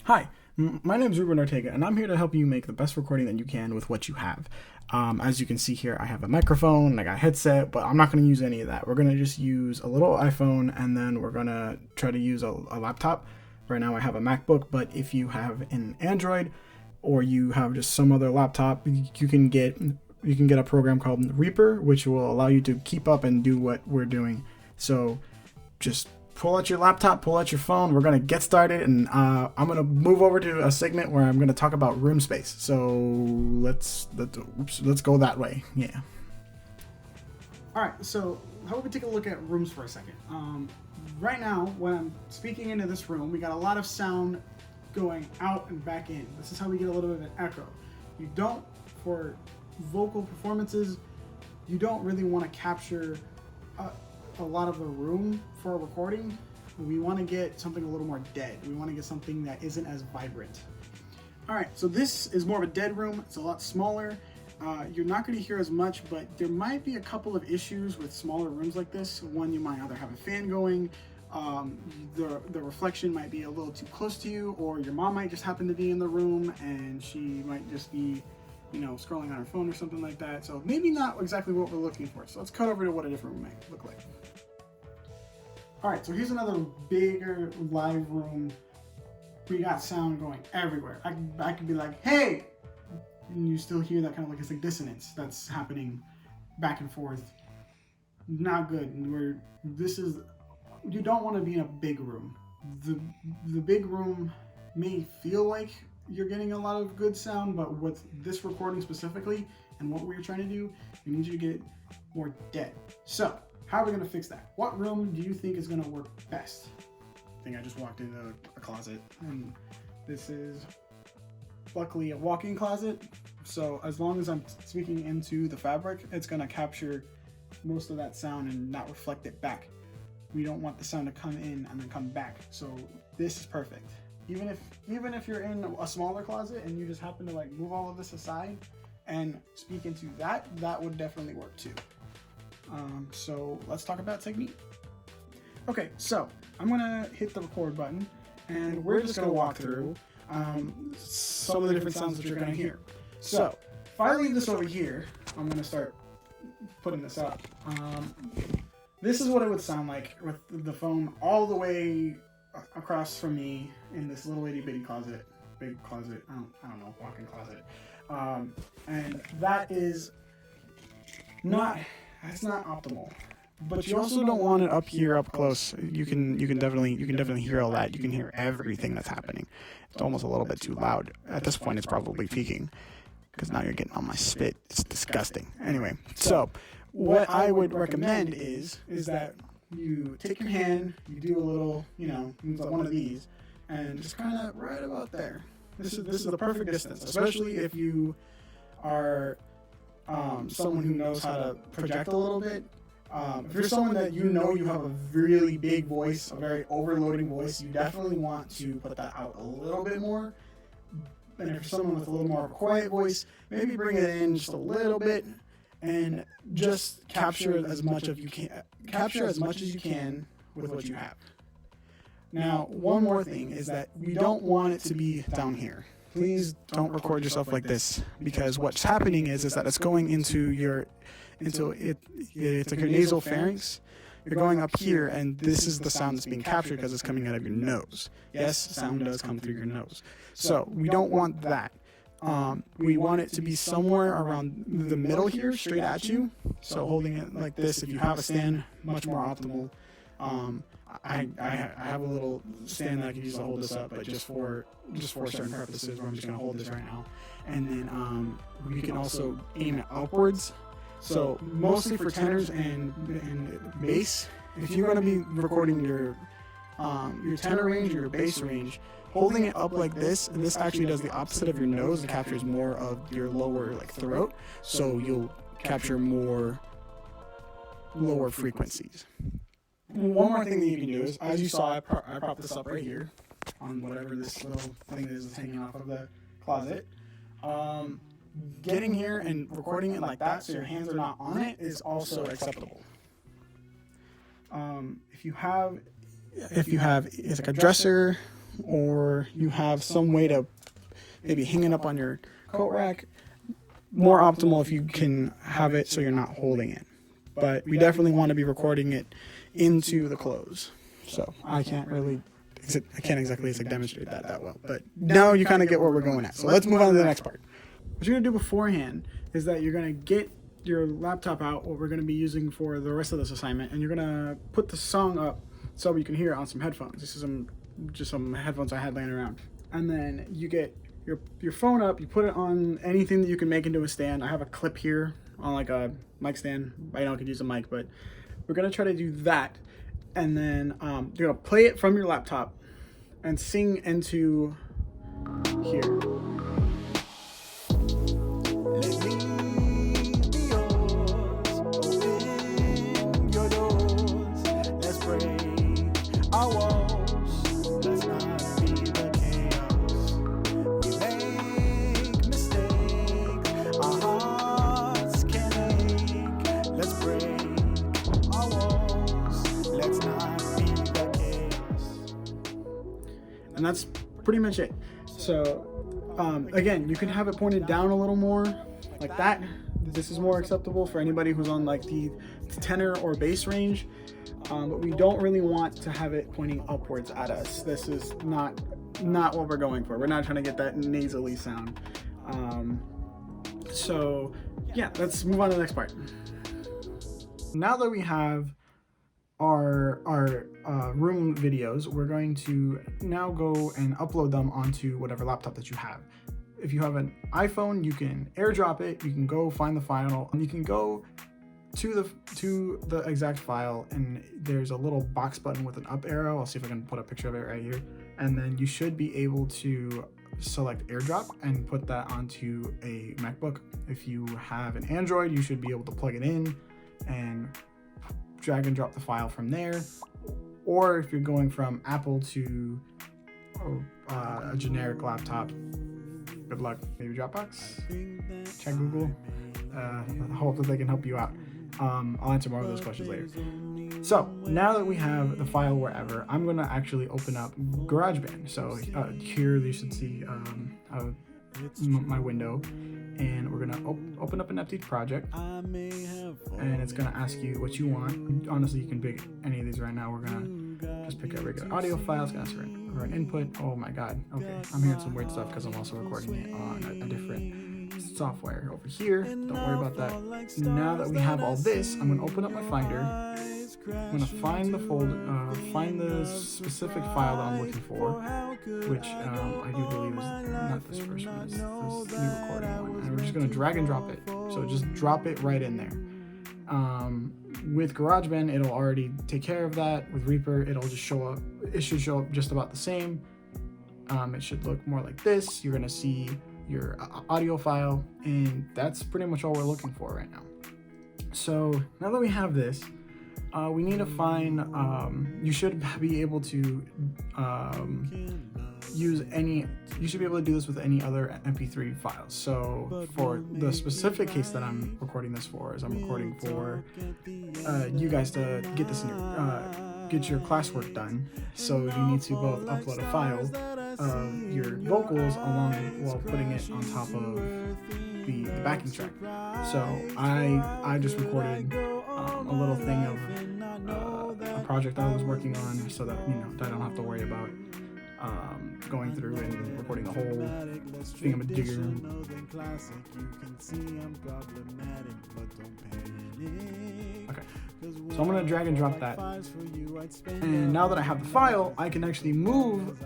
Hi, my name is Ruben Ortega, and I'm here to help you make the best recording that you can with what you have. As you can see here, I have a microphone, I got a headset, but I'm not going to use any of that. We're going to just use a little iPhone, and then we're going to try to use a laptop. Right now I have a MacBook, but if you have an Android or you have just some other laptop, you can get a program called Reaper, which will allow you to keep up and do what we're doing. So just pull out your laptop, pull out your phone. We're going to get started, and I'm going to move over to a segment where I'm going to talk about room space. So let's go that way. Yeah. All right. So how about we take a look at rooms for a second? Right now, when I'm speaking into this room, we got a lot of sound going out and back in. This is how we get a little bit of an echo. You don't, for vocal performances, you don't really want to capture a lot of the room for a recording. We want to get something a little more dead. We want to get something that isn't as vibrant. All right, so this is more of a dead room. It's a lot smaller. You're not going to hear as much, but there might be a couple of issues with smaller rooms like this. One, you might either have a fan going, the reflection might be a little too close to you, or your mom might just happen to be in the room and she might just be scrolling on her phone or something like that. So maybe not exactly what we're looking for. So let's cut over to what a different room might look like. All right, so here's another bigger live room. We got sound going everywhere. I could be like, hey, and you still hear that kind of like, it's like dissonance that's happening back and forth. Not good. You don't want to be in a big room. The big room may feel like you're getting a lot of good sound, but with this recording specifically and what we're trying to do, we need you to get more dead. So how are we going to fix that? What room do you think is going to work best? I think I just walked into a closet, and this is luckily a walk-in closet. So as long as I'm speaking into the fabric, it's going to capture most of that sound and not reflect it back. We don't want the sound to come in and then come back. So this is perfect. Even if you're in a smaller closet and you just happen to like move all of this aside and speak into that would definitely work too. So let's talk about technique. Okay, so I'm gonna hit the record button and we're just gonna walk through some of the different sounds that you're gonna hear. So if I leave this over here, I'm gonna start putting this up. This is what it would sound like with the phone all the way across from me in this little itty bitty closet, big closet, I don't know, walk-in closet. And that's not optimal. But you also don't want it up here, up close. You can definitely hear all that. You can hear everything that's happening. It's almost a little bit too loud. At this point, it's probably peaking because now you're getting on my spit. It's disgusting. Anyway, so what I would recommend is that you take your hand, you do a little, one of these, and just kind of right about there. This is the perfect distance, especially if you are someone who knows how to project a little bit. If you're someone that you have a really big voice, a very overloading voice, you definitely want to put that out a little bit more. And if you're someone with a little more of a quiet voice, maybe bring it in just a little bit and just capture as much as you can with what you have. Now, one more thing is that we don't want it to be down here. Please don't record yourself like this, because what's happening is that it's going into it's like your nasal pharynx. You're going up here, and this is the sound that's being captured because it's coming out of your nose. Yes, sound does come through your nose. So we don't want that. We want it to be somewhere around the middle here, straight at you. So holding it like this, if you have a stand, much more optimal. I have a little stand that I can use to hold this up, but just for certain purposes, where I'm just going to hold this right now. And then we can also aim it upwards. So mostly for tenors and bass, if you're going to be recording your tenor range or your bass range, holding it up like this actually does the opposite of your nose and captures more of your lower throat. So you'll capture more lower frequencies. One more thing that you can do is, as you saw, I propped this up right here on whatever this little thing is that's hanging off of the closet. Getting here and recording it like that so your hands are not on it is also acceptable. If you have it's like a dresser or you have some way to maybe hang it up on your coat rack, more optimal if you can have it so you're not holding it. But we definitely want to be recording it into the clothes. So I can't exactly demonstrate that well, but now you kind of get where we're going at. So let's move on to the next part. What you're going to do beforehand is that you're going to get your laptop out, what we're going to be using for the rest of this assignment, and you're going to put the song up so you can hear it on some headphones. This is just some headphones I had laying around. And then you get your phone up, you put it on anything that you can make into a stand. I have a clip here on like a mic stand. I know I could use a mic, but we're going to try to do that. And then you're going to play it from your laptop and sing into here. And that's pretty much it. So again, you can have it pointed down a little more like that. This is more acceptable for anybody who's on like the tenor or bass range, but we don't really want to have it pointing upwards at us. This is not what we're going for. We're not trying to get that nasally sound. So yeah, let's move on to the next part. Now that we have our room videos, we're going to now go and upload them onto whatever laptop that you have. If you have an iPhone, you can airdrop it. You can go find the file, and you can go to the exact file, and there's a little box button with an up arrow. I'll see if I can put a picture of it right here. And then you should be able to select airdrop and put that onto a MacBook. If you have an Android, you should be able to plug it in and drag and drop the file from there. Or if you're going from Apple to a generic laptop, good luck. Maybe Dropbox, check Google. I hope that they can help you out. I'll answer more of those questions later. So now that we have the file wherever, I'm going to actually open up Garageband. So here you should see my window, and we're going to open up an empty project, and it's going to ask you what you want. Honestly, you can pick any of these right now. We're going to just pick a regular audio file. It's going to ask for an input. Oh my god, okay, I'm hearing some weird stuff because I'm also recording it on a different software over here. Don't worry about that. Now that we have all this, I'm going to open up my Finder. I'm going to find the folder, find the specific file that I'm looking for, which I do believe is not this first one, it's this new recording one. And we're just going to drag and drop it. So just drop it right in there. With GarageBand, it'll already take care of that. With Reaper, it'll just show up. It should show up just about the same. It should look more like this. You're going to see your audio file, and that's pretty much all we're looking for right now. So now that we have this, we need to find, you should be able to you should be able to do this with any other MP3 files. So for the specific case that I'm recording this for, is I'm recording for you guys to get this in get your classwork done. So you need to both upload a file of your vocals while putting it on top of the backing track. So I just recorded a little thing of a project I was working on, so that I don't have to worry about going through and recording the whole thingamajigger. Okay, so I'm gonna drag and drop that, and now that I have the file, I can actually move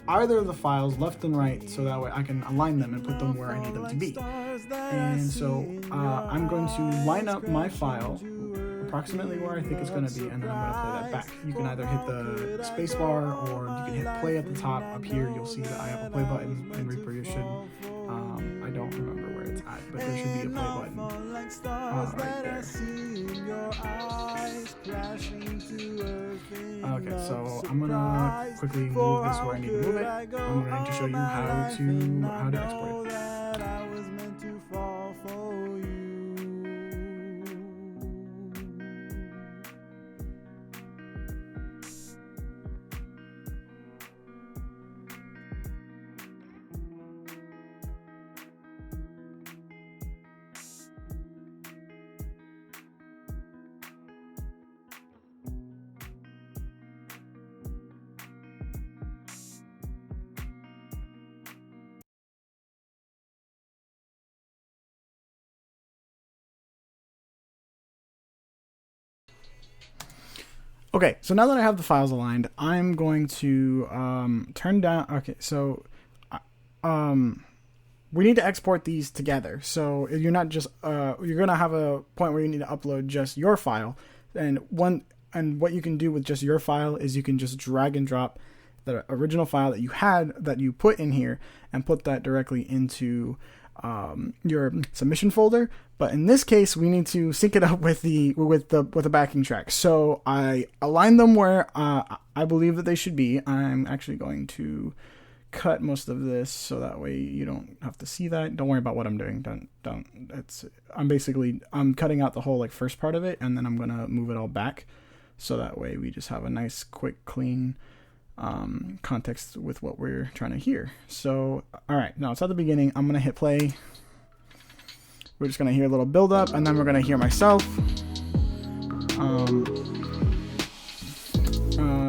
either of the files left and right, so that way I can align them and put them where I need them to be. And so I'm going to line up my file approximately where I think it's going to be, and then I'm going to play that back. You can either hit the space bar, or you can hit play at the top. Up here you'll see that I have a play button. In Reaper you should, I don't remember where it's at, but there should be a play button right there. Okay, so I'm going to quickly move this where I need to move it. I'm going to show you how to export it. Okay, so now that I have the files aligned, I'm going to turn down. Okay, so we need to export these together. So you're not just you're gonna have a point where you need to upload just your file, and what you can do with just your file is you can just drag and drop the original file that you had that you put in here and put that directly into your submission folder. But in this case, we need to sync it up with the backing track. So I aligned them where I believe that they should be. I'm actually going to cut most of this so that way you don't have to see that. Don't worry about what I'm doing. I'm cutting out the whole like first part of it, and then I'm gonna move it all back so that way we just have a nice, quick, clean context with what we're trying to hear. So, all right, now it's at the beginning. I'm gonna hit play. We're just gonna hear a little build up, and then we're gonna hear myself.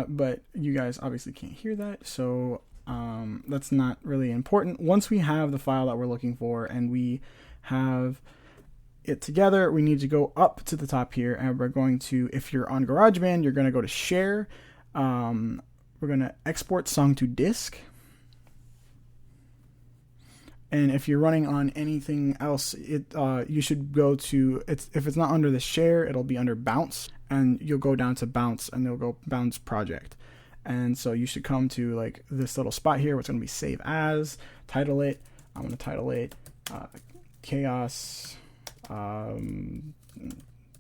But you guys obviously can't hear that, so that's not really important. Once we have the file that we're looking for and we have it together, we need to go up to the top here, and we're going to, if you're on GarageBand, you're going to go to share. We're going to export song to disk. And if you're running on anything else, you should go to, if it's not under the share, it'll be under bounce, and you'll go down to bounce, and you'll go bounce project. And so you should come to like this little spot here, what's going to be save as, title it. I'm going to title it chaos,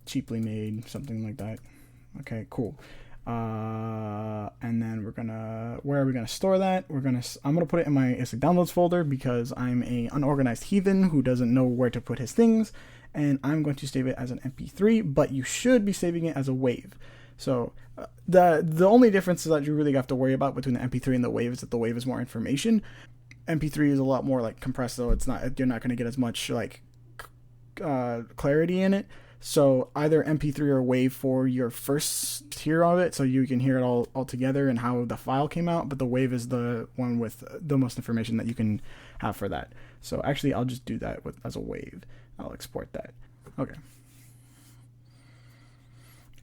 cheaply made, something like that. Okay, cool. And then where are we gonna store that? I'm gonna put it in my downloads folder because I'm a unorganized heathen who doesn't know where to put his things, and I'm going to save it as an MP3, but you should be saving it as a wave. So the only difference that you really have to worry about between the MP3 and the wave is that the wave is more information. MP3 is a lot more like compressed, so you're not gonna get as much like clarity in it. So either MP3 or WAV for your first tier of it, so you can hear it all together and how the file came out, but the WAV is the one with the most information that you can have for that. So actually, I'll just do that as a WAV. I'll export that.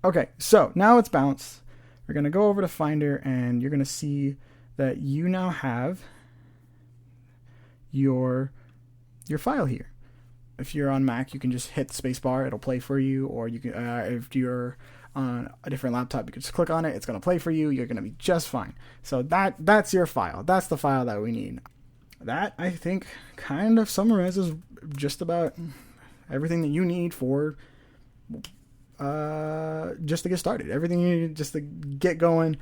Okay, so now it's bounced. We're going to go over to Finder, and you're going to see that you now have your file here. If you're on Mac, you can just hit spacebar, it'll play for you, or you can, if you're on a different laptop, you can just click on it, it's going to play for you, you're going to be just fine. So that's your file. That's the file that we need. That, I think, kind of summarizes just about everything that you need for just to get started. Everything you need just to get going,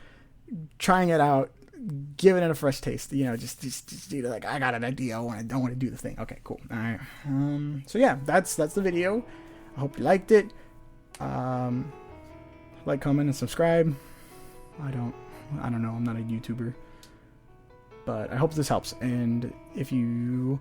trying it out, giving it a fresh taste, just like, I got an idea, I want to do the thing. Okay, cool. All right. So yeah, that's the video. I hope you liked it. Like, comment, and subscribe. I don't know. I'm not a YouTuber, but I hope this helps. And if you